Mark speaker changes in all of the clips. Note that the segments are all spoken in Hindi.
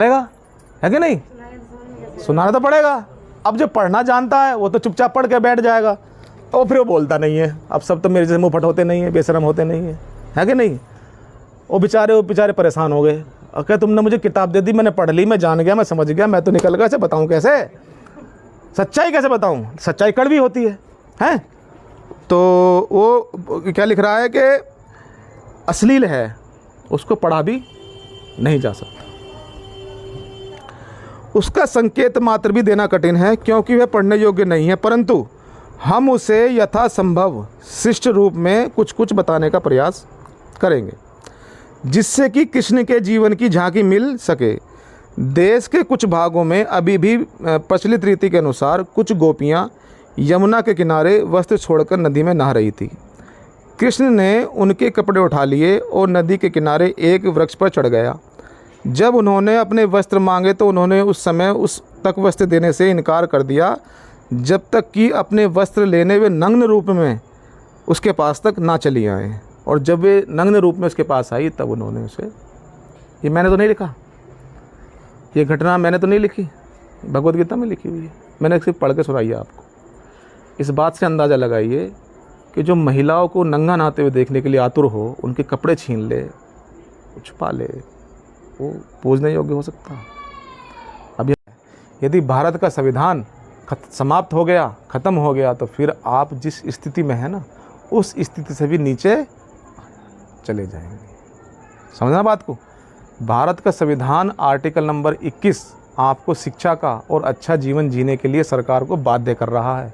Speaker 1: पड़ेगा, है कि नहीं? सुनाना तो पड़ेगा। अब जो पढ़ना जानता है वो तो चुपचाप पढ़ के बैठ जाएगा और फिर वो बोलता नहीं है। अब सब तो मेरे जैसे मुँह फट होते नहीं है, बेशरम होते नहीं है कि नहीं? वो बेचारे परेशान हो गए। अगर तुमने मुझे किताब दे दी, मैंने पढ़ ली, मैं जान गया, मैं समझ गया, मैं तो निकल गया, ऐसे बताऊँ कैसे? सच्चाई कैसे बताऊँ? सच्चाई कड़वी होती है, हैं? तो वो क्या लिख रहा है कि अश्लील है, उसको पढ़ा भी नहीं जा सकता। उसका संकेत मात्र भी देना कठिन है क्योंकि वह पढ़ने योग्य नहीं है, परंतु हम उसे यथासंभव शिष्ट रूप में कुछ कुछ बताने का प्रयास करेंगे जिससे कि कृष्ण के जीवन की झांकी मिल सके। देश के कुछ भागों में अभी भी प्रचलित रीति के अनुसार कुछ गोपियां यमुना के किनारे वस्त्र छोड़कर नदी में नहा रही थी। कृष्ण ने उनके कपड़े उठा लिए और नदी के किनारे एक वृक्ष पर चढ़ गया। जब उन्होंने अपने वस्त्र मांगे तो उन्होंने उस समय उस तक वस्त्र देने से इनकार कर दिया जब तक कि अपने वस्त्र लेने वे नग्न रूप में उसके पास तक ना चली आए। और जब वे नग्न रूप में उसके पास आई तब उन्होंने उसे, ये मैंने तो नहीं लिखा, ये घटना मैंने तो नहीं लिखी, भगवद गीता में लिखी हुई है, मैंने सिर्फ पढ़ के सुनाई है आपको। इस बात से अंदाज़ा लगाइए कि जो महिलाओं को नंगा नहाते हुए देखने के लिए आतुर हो, उनके कपड़े छीन ले, छुपा ले, वो पूजने योग्य हो सकता। अब यदि भारत का संविधान समाप्त हो गया, ख़त्म हो गया, तो फिर आप जिस स्थिति में है ना, उस स्थिति से भी नीचे चले जाएंगे। समझना बात को? भारत का संविधान आर्टिकल नंबर 21 आपको शिक्षा का और अच्छा जीवन जीने के लिए सरकार को बाध्य कर रहा है।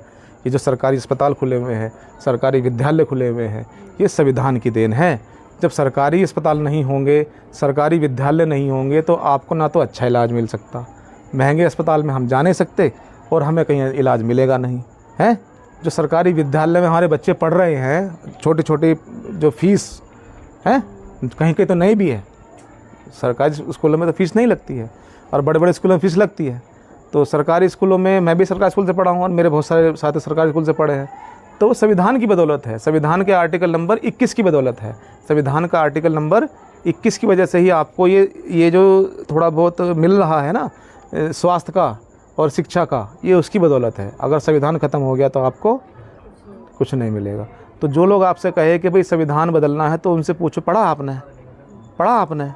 Speaker 1: ये जो सरकारी अस्पताल खुले हुए हैं, सरकारी विद्यालय खुले हुए हैं, ये संविधान की देन है। जब सरकारी अस्पताल नहीं होंगे, सरकारी विद्यालय नहीं होंगे, तो आपको ना तो अच्छा इलाज मिल सकता, महंगे अस्पताल में हम जा नहीं सकते और हमें कहीं इलाज मिलेगा नहीं, है? जो सरकारी विद्यालय में हमारे बच्चे पढ़ रहे हैं, छोटी छोटी जो फीस है, कहीं कहीं तो नहीं भी है, सरकारी स्कूलों में तो फीस नहीं लगती है और बड़े बड़े स्कूलों में फ़ीस लगती है। तो सरकारी स्कूलों में, मैं भी सरकारी स्कूल से पढ़ा हूँ और मेरे बहुत सारे साथी सरकारी स्कूल से पढ़े हैं, तो वो संविधान की बदौलत है, संविधान के आर्टिकल नंबर 21 की बदौलत है। संविधान का आर्टिकल नंबर 21 की वजह से ही आपको ये जो थोड़ा बहुत मिल रहा है ना, स्वास्थ्य का और शिक्षा का, ये उसकी बदौलत है। अगर संविधान ख़त्म हो गया तो आपको कुछ नहीं मिलेगा। तो जो लोग आपसे कहे कि भाई संविधान बदलना है, तो उनसे पूछो, पढ़ा आपने?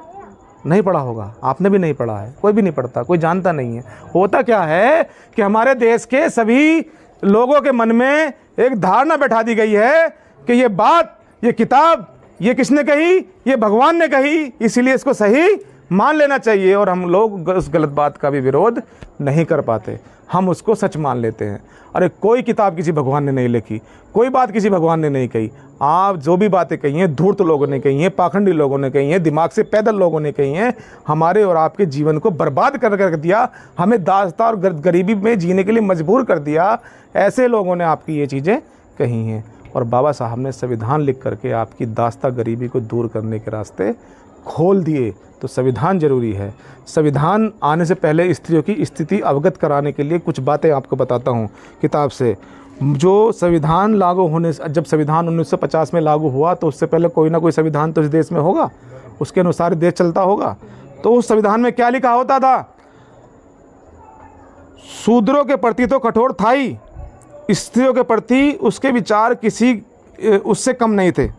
Speaker 1: नहीं पढ़ा होगा, आपने भी नहीं पढ़ा है, कोई भी नहीं पढ़ता, कोई जानता नहीं है। होता क्या है कि हमारे देश के सभी लोगों के मन में एक धारणा बैठा दी गई है कि ये बात, ये किताब, ये किसने कही? ये भगवान ने कही, इसीलिए इसको सही मान लेना चाहिए। और हम लोग उस गलत बात का भी विरोध नहीं कर पाते, हम उसको सच मान लेते हैं। अरे कोई किताब किसी भगवान ने नहीं लिखी, कोई बात किसी भगवान ने नहीं कही। आप जो भी बातें कही हैं, धूर्त लोगों ने कही हैं, पाखंडी लोगों ने कही हैं, दिमाग से पैदल लोगों ने कही हैं, हमारे और आपके जीवन को बर्बाद कर दिया, हमें दास्ता और गरीबी में जीने के लिए मजबूर कर दिया। ऐसे लोगों ने आपकी ये चीज़ें कही हैं और बाबा साहब ने संविधान लिख करके आपकी दास्ता गरीबी को दूर करने के रास्ते खोल दिए। तो संविधान जरूरी है। संविधान आने से पहले स्त्रियों की स्थिति अवगत कराने के लिए कुछ बातें आपको बताता हूँ किताब से। जो संविधान लागू होने से, जब संविधान 1950 में लागू हुआ, तो उससे पहले कोई ना कोई संविधान तो इस देश में होगा, उसके अनुसार देश चलता होगा। तो उस संविधान में क्या लिखा होता था? शूद्रों के प्रति तो कठोर था ही, स्त्रियों के प्रति उसके विचार किसी उससे कम नहीं थे।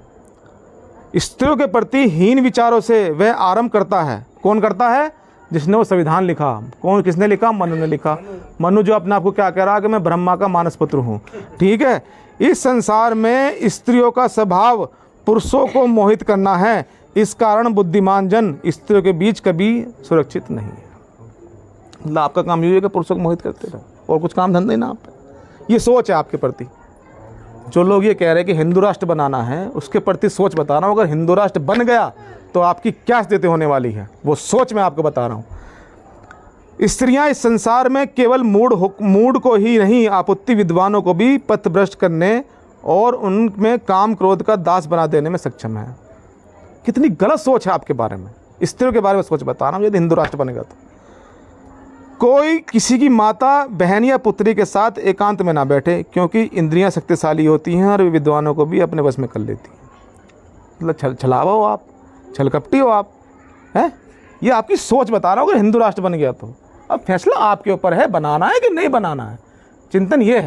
Speaker 1: स्त्रियों के प्रति हीन विचारों से वह आरंभ करता है। कौन करता है? जिसने वो संविधान लिखा। कौन, किसने लिखा? मनु ने लिखा। मनु जो अपने आप को क्या कह रहा है कि मैं ब्रह्मा का मानस पुत्र हूँ, ठीक है। इस संसार में स्त्रियों का स्वभाव पुरुषों को मोहित करना है, इस कारण बुद्धिमान जन स्त्रियों के बीच कभी सुरक्षित नहीं है। मतलब आपका काम ये है कि पुरुषों को मोहित करते रहो और कुछ काम धंधा ही ना आप। ये सोच है आपके प्रति। जो लोग ये कह रहे हैं कि हिंदू राष्ट्र बनाना है, उसके प्रति सोच बता रहा हूँ। अगर हिंदू राष्ट्र बन गया तो आपकी क्या स्थिति होने वाली है, वो सोच मैं आपको बता रहा हूँ। स्त्रियां इस संसार में केवल मूड को ही नहीं, आपुत्ति विद्वानों को भी पथभ्रष्ट करने और उनमें काम क्रोध का दास बना देने में सक्षम है। कितनी गलत सोच है आपके बारे में, स्त्रियों के बारे में सोच बता रहा हूँ। यदि हिंदू राष्ट्र बनेगा तो कोई किसी की माता, बहन या पुत्री के साथ एकांत में ना बैठे, क्योंकि इंद्रियां शक्तिशाली होती हैं और विद्वानों को भी अपने बस में कर लेती हैं। मतलब छलावा हो आप, छलकपटी हो आप, हैं? ये आपकी सोच बता रहा हूँ। अगर हिंदू राष्ट्र बन गया तो अब फैसला आपके ऊपर है, बनाना है कि नहीं बनाना है। चिंतन ये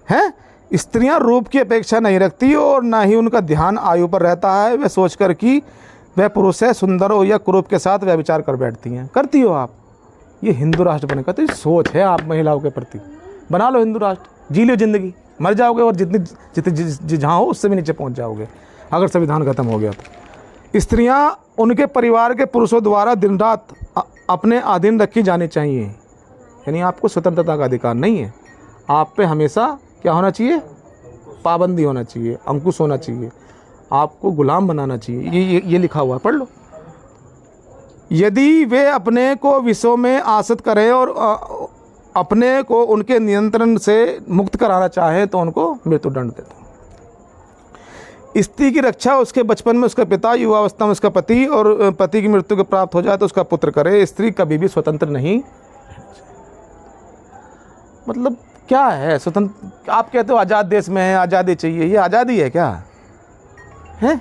Speaker 1: है? स्त्रियां रूप की अपेक्षा नहीं रखती और ना ही उनका ध्यान आयु पर रहता है। वह सोचकर कि वह पुरुष है, सुंदर हो या कुरूप के साथ वह विचार कर बैठती हैं। करती हो आप? ये हिंदू राष्ट्र बनेगा तो ये सोच है आप महिलाओं के प्रति। बना लो हिंदू राष्ट्र, जी लो जिंदगी, मर जाओगे और जितनी जहाँ हो उससे भी नीचे पहुँच जाओगे अगर संविधान खत्म हो गया तो। स्त्रियां उनके परिवार के पुरुषों द्वारा दिन रात अपने अधीन रखी जानी चाहिए। यानी आपको स्वतंत्रता का अधिकार नहीं है, आप पे हमेशा क्या होना चाहिए? पाबंदी होना चाहिए, अंकुश होना चाहिए, आपको गुलाम बनाना चाहिए। ये लिखा हुआ है, पढ़ लो। यदि वे अपने को विषयों में आसक्त करें और अपने को उनके नियंत्रण से मुक्त कराना चाहे तो उनको मृत्युदंड दे दो। स्त्री की रक्षा उसके बचपन में उसका पिता, युवावस्था में उसका पति, और पति की मृत्यु के प्राप्त हो जाए तो उसका पुत्र करे। स्त्री कभी भी स्वतंत्र नहीं। मतलब क्या है स्वतंत्र? आप कहते हो आज़ाद देश में है, आज़ादी चाहिए। ये आज़ादी है क्या? है?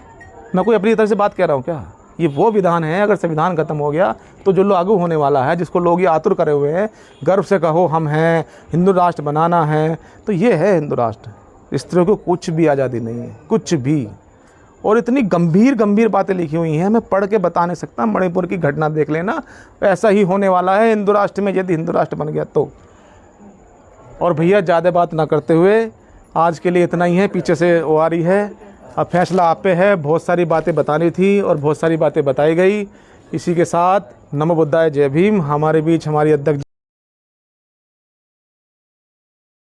Speaker 1: मैं कोई अपनी तरफ से बात कह रहा हूँ क्या? ये वो विधान है, अगर संविधान खत्म हो गया तो जो लागू होने वाला है, जिसको लोग ये आतुर करे हुए हैं, गर्व से कहो हम हैं, हिंदू राष्ट्र बनाना है, तो ये है हिंदू राष्ट्र। स्त्रियों को कुछ भी आज़ादी नहीं है, कुछ भी। और इतनी गंभीर बातें लिखी हुई हैं, मैं पढ़ के बता नहीं सकता। मणिपुर की घटना देख लेना, ऐसा ही होने वाला है हिंदू राष्ट्र में, यदि हिंदू राष्ट्र बन गया तो। और भैया ज़्यादा बात ना करते हुए आज के लिए इतना ही है। पीछे से वो आ रही है, अब फैसला आप पे है। बहुत सारी बातें बतानी थी और बहुत सारी बातें बताई गई। इसी के साथ नमो बुद्धाय, जय भीम। हमारे बीच हमारी अध्यक्ष